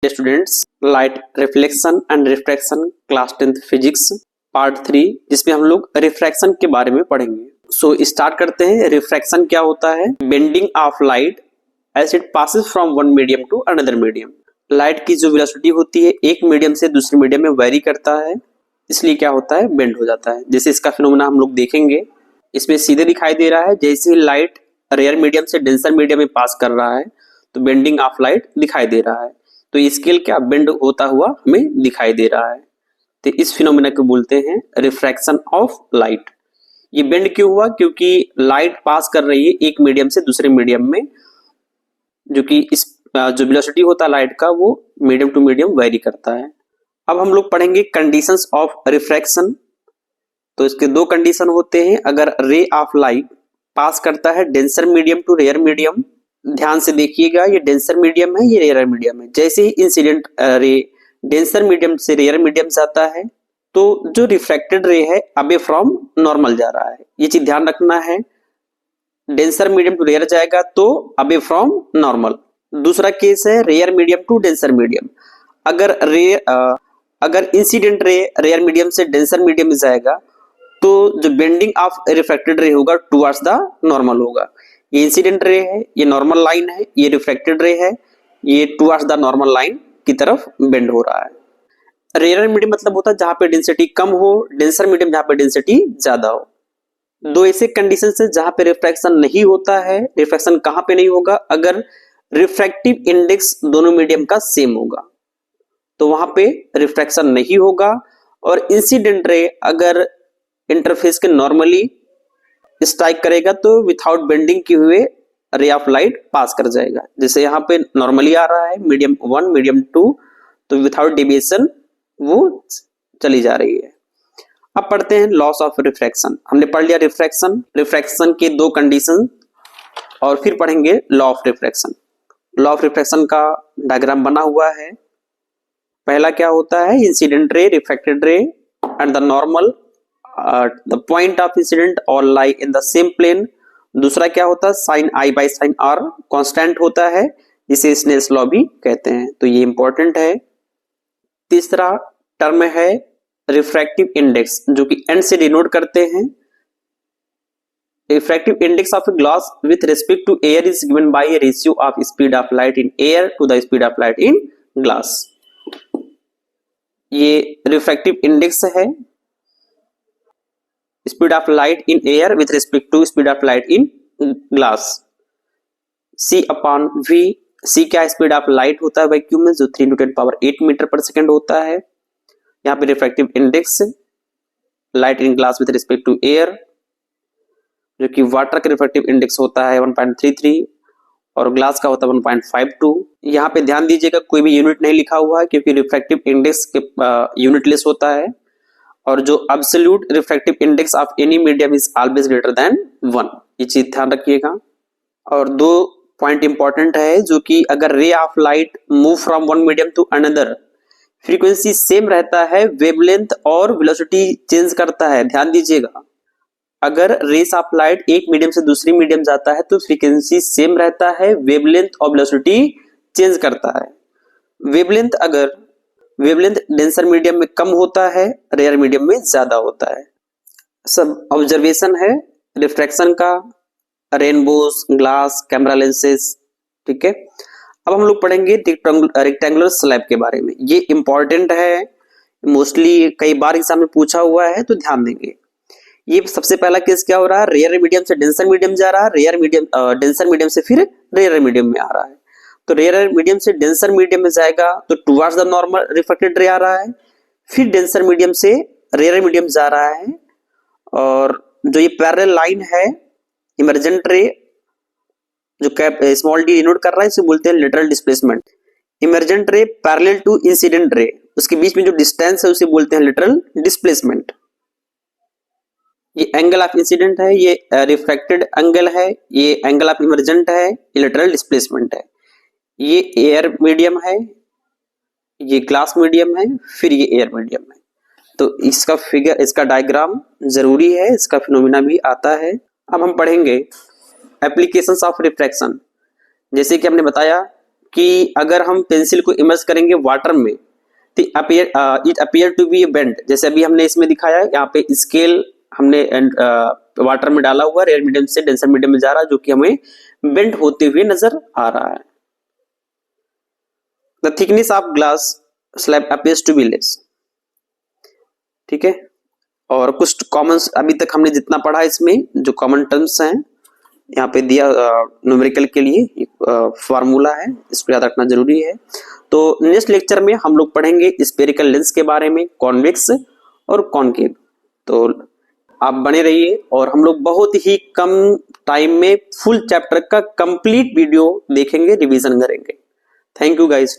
Students, light reflection and refraction class 10th physics part 3, जिसमें हम लोग रिफ्रैक्शन के बारे में पढ़ेंगे। सो स्टार्ट करते हैं। रिफ्रैक्शन क्या होता है? Bending of light as it passes from one medium to another medium. Light की जो वेलोसिटी होती है एक मीडियम से दूसरे मीडियम में वेरी करता है, इसलिए क्या होता है? बेंड हो जाता है। जैसे इसका फिनोमेना हम लोग देखेंगे, इसमें सीधे दिखाई दे रहा है जैसे लाइट रेयर मीडियम से डेंसर मीडियम में पास कर रहा है तो बेंडिंग ऑफ लाइट दिखाई दे रहा है। तो ये स्केल क्या बेंड होता हुआ हमें दिखाई दे रहा है। तो इस फिनोमेना को बोलते हैं रिफ्रैक्शन ऑफ लाइट। ये बेंड क्यों हुआ? क्योंकि लाइट पास कर रही है एक मीडियम से दूसरे मीडियम में, जो कि इस जो वेलोसिटी होता है लाइट का वो मीडियम टू मीडियम वेरी करता है। अब हम लोग पढ़ेंगे कंडीशंस ऑफ रिफ्रैक्शन। तो इसके दो कंडीशन होते हैं। अगर रे ऑफ लाइट पास करता है denser medium to rare medium, ध्यान से देखिएगा ये डेंसर मीडियम है, ये रेयर मीडियम है। जैसे ही इंसिडेंट रे डेंसर मीडियम से रेयर मीडियम जाता है तो जो रिफ्रैक्टेड रे है अवे फ्रॉम नॉर्मल जा रहा है, ये चीज ध्यान रखना है। डेंसर मीडियम टू रेयर जाएगा तो अवे फ्रॉम नॉर्मल। दूसरा केस है rare medium to denser medium. अगर इंसिडेंट रे रेयर मीडियम से डेंसर मीडियम में जाएगा तो जो बेंडिंग ऑफ रिफ्रैक्टेड रे होगा टुवर्ड्स द नॉर्मल होगा। ये इंसिडेंट रे है, ये नॉर्मल लाइन है, ये रिफ्रैक्टेड रे है, ये टुवर्ड्स द नॉर्मल लाइन की तरफ बेंड हो रहा है। रेयर मीडियम मतलब होता है जहां पे डेंसिटी कम हो, डेंसर मीडियम जहां पे डेंसिटी ज्यादा हो। दो ऐसे कंडीशन है जहां पे रिफ्रैक्शन नहीं होता है। रिफ्रैक्शन कहां पे नहीं होगा? अगर रिफ्रैक्टिव इंडेक्स दोनों मीडियम का सेम होगा तो वहां पे रिफ्रैक्शन नहीं होगा। और इंसिडेंट रे अगर इंटरफेस के नॉर्मली स्ट्राइक करेगा तो विथआउट बेंडिंग किए हुए रे ऑफ लाइट पास कर जाएगा। जैसे यहाँ पे नॉर्मली आ रहा है मीडियम 1 मीडियम 2, तो विथआउट डेविएशन वो चली जा रही है। अब पढ़ते हैं लॉस ऑफ रिफ्रैक्शन। हमने पढ़ लिया रिफ्रैक्शन के दो कंडीशन, और फिर पढ़ेंगे law of refraction. Law of refraction का डायग्राम बना हुआ है। पहला क्या होता है? इंसिडेंट रे, रिफ्रैक्टेड रे and the normal the point of incident all lie in the same plane। दूसरा क्या होता है? Sine i by sine r constant होता है, जिसे स्नेल्स लॉ भी कहते हैं, तो ये इंपॉर्टेंट है। तीसरा टर्म है रिफ्रैक्टिव इंडेक्स, जो कि एन से डिनोट करते हैं। Refractive index of a glass with respect to air is given by a ratio of speed of light in air to the speed of light in glass. ये refractive index है, speed of light in air with respect to speed of light in glass. C upon V। C क्या speed of light होता है vacuum में, जो 3 × 10⁸ metre पर second होता है। यहाँ पे refractive index light in glass with respect to air, जो कि वाटर का रिफ्रैक्टिव इंडेक्स होता है 1.33 और ग्लास का होता है 1.52। यहाँ पे ध्यान दीजिएगा कोई भी यूनिट नहीं लिखा हुआ है, क्योंकि रिफ्रैक्टिव इंडेक्स के यूनिटलेस होता है, और जो absolute refractive index of any medium is always greater than 1। ये चीज ध्यान रखिएगा। और दो पॉइंट इंपॉर्टेंट है, जो कि अगर ray of light move from one medium to another, frequency same रहता है, वेवलेंथ और वेलोसिटी चेंज करता है। ध्यान दीजिएगा, अगर रेस ऑफ लाइट एक मीडियम से दूसरी मीडियम जाता है तो फ्रीक्वेंसी सेम रहता है, वेवलेंथ और वेलोसिटी चेंज करता है। वेवलेंथ डेंसर मीडियम में कम होता है, रेयर मीडियम में ज्यादा होता है। सब ऑब्जर्वेशन है रिफ्रैक्शन का, रेनबोस, ग्लास, कैमरा लेंसेज, ठीक है। अब हम लोग पढ़ेंगे रेक्टेंगुलर स्लैब के बारे में। ये इंपॉर्टेंट है, मोस्टली कई बार एग्जाम में पूछा हुआ है, तो ध्यान देंगे। ये सबसे पहला केस क्या हो रहा है? रेयर मीडियम से डेंसर मीडियम जा रहा है, डेंसर मीडियम से फिर रेयर मीडियम में आ रहा है। तो रेयर मीडियम से डेंसर मीडियम में जाएगा तो towards the normal reflected ray आ रहा है, फिर डेंसर मीडियम से रेयर मीडियम जा रहा है। और जो ये पैरेलल लाइन है, इमर्जेंट रे, जो स्मॉल डी डिनोट कर रहा है, इसे बोलते हैं lateral displacement. Emergent ray parallel to incident ray, उसके बीच में जो डिस्टेंस है उसे बोलते हैं लेटरल डिस्प्लेसमेंट। ये एंगल ऑफ इंसिडेंट है, ये रिफ्रैक्टेड एंगल है, ये एंगल ऑफ इमर्जेंट है, ये लेटरल डिस्प्लेसमेंट है। ये एयर मीडियम है, ये ग्लास मीडियम है, फिर ये एयर मीडियम है। तो इसका फिगर, इसका डायग्राम जरूरी है, इसका फिनोमिना भी आता है। अब हम पढ़ेंगे एप्लीकेशंस ऑफ रिफ्रैक्शन। जैसे कि हमने बताया कि अगर हम पेंसिल को इमर्स करेंगे वाटर में तो it appear to be bend, जैसे अभी हमने इसमें दिखाया है, यहाँ पे स्केल हमने वाटर में डाला हुआ, रेयर मीडियम से डेंसर मीडियम में जा रहा है, जो कि हमें बेंड होते हुए नजर आ रहा है। The thickness of glass slab appears to be less. ठीक है, और कुछ कॉमन अभी तक हमने जितना पढ़ा इसमें जो कॉमन टर्म्स हैं यहाँ पे दिया न्यूमेरिकल के लिए एक फार्मूला है, इसको याद रखना जरूरी है। तो नेक्स्ट लेक्चर में हम लोग पढ़ेंगे स्फेरिकल लेंस के बारे में, कॉन्वेक्स और कॉनकेव। तो आप बने रहिए और हम लोग बहुत ही कम टाइम में फुल चैप्टर का कंप्लीट वीडियो देखेंगे, रिवीजन करेंगे। Thank you guys.